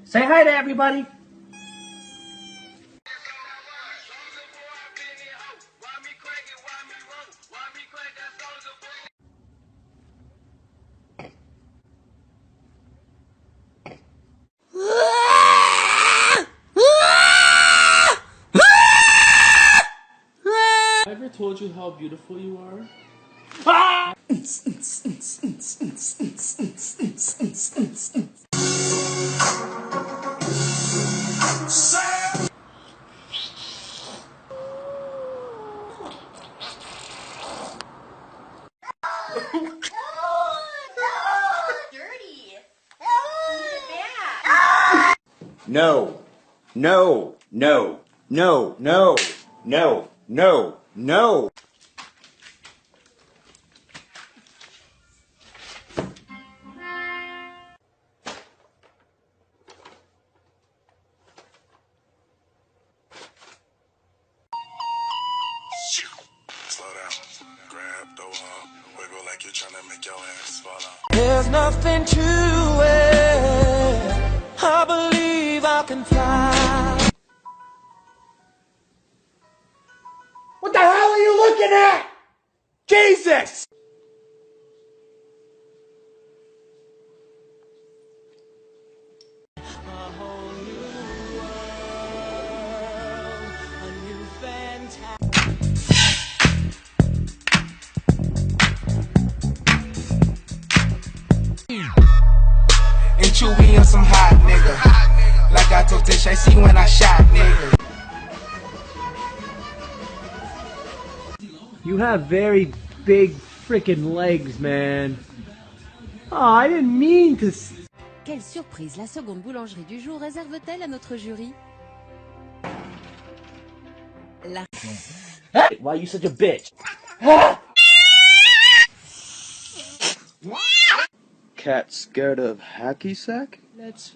Say hi to everybody. I ever told you how beautiful you are? Ah! No, no, no, no, no, no, no, no. Slow down, grab, throw up, wiggle like you're trying to make your ass fall out. There's nothing to it. I believe I can fly. What the hell are you looking at? Jesus! A whole new world, a new fantasy. And Chewy on some hot nigga. Like I told Tish, I see when I shot nigga. You have very big freaking legs, man. Oh, I didn't mean to. Quelle surprise la seconde boulangerie du jour réserve-t-elle à notre jury? Why are you such a bitch? Cat scared of hacky sack?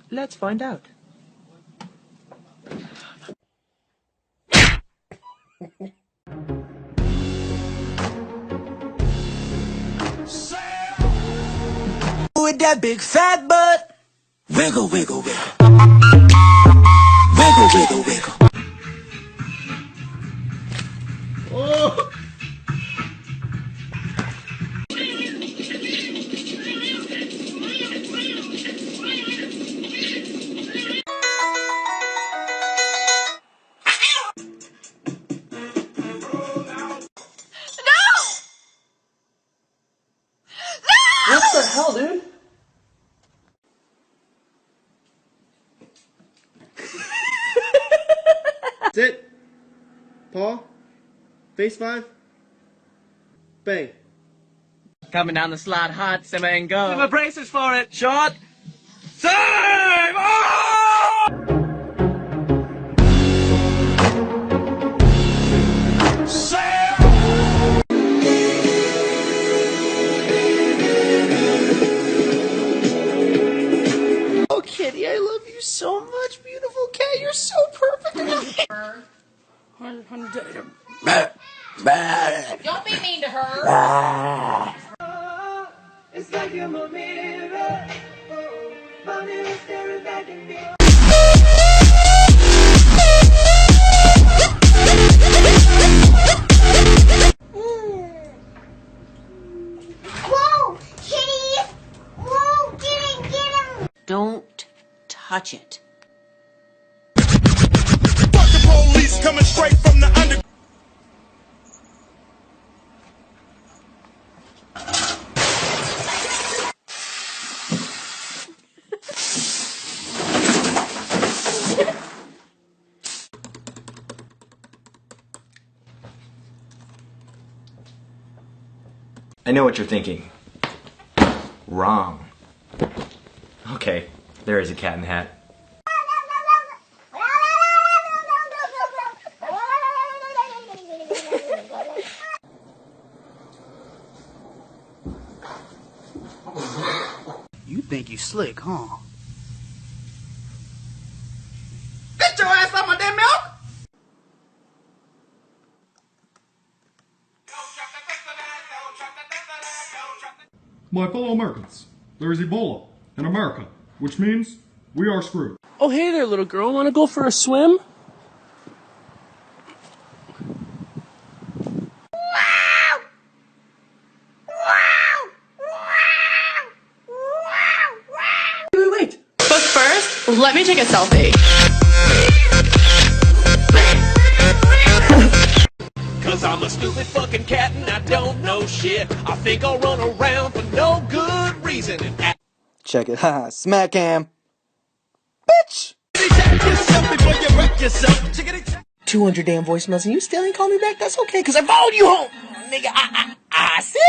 Let's find out. With that big fat butt. Wiggle, wiggle, wiggle. Wiggle, wiggle, wiggle. Oh. What the hell, dude? Sit. Paw. Face 5. Bang. Coming down the slide hot, simmer and go. Give my braces for it. Shot. Save! Oh! Oh, kitty, I love you so much, beautiful cat. You're so perfect. Don't be mean to her. It's like you're my mirror. Oh, my mirror staring back at me. Whoa, kitty! Whoa, get him! Don't touch it. Fuck the police coming straight from the under. I know what you're thinking. Wrong. Okay, there is a cat in the hat. You think you slick, huh? Get your ass off my damn milk! My fellow Americans, there is Ebola in America, which means We are screwed. Oh, hey there, little girl. Want to go for a swim? Wait. But first, let me take a selfie. Cause I'm a stupid fucking cat and I don't know shit. I think I'll run around for no good reason. Check it. Haha. Smack him. Bitch! 200 damn voicemails and you still ain't call me back? That's okay, cause I followed you home! Nigga, I see!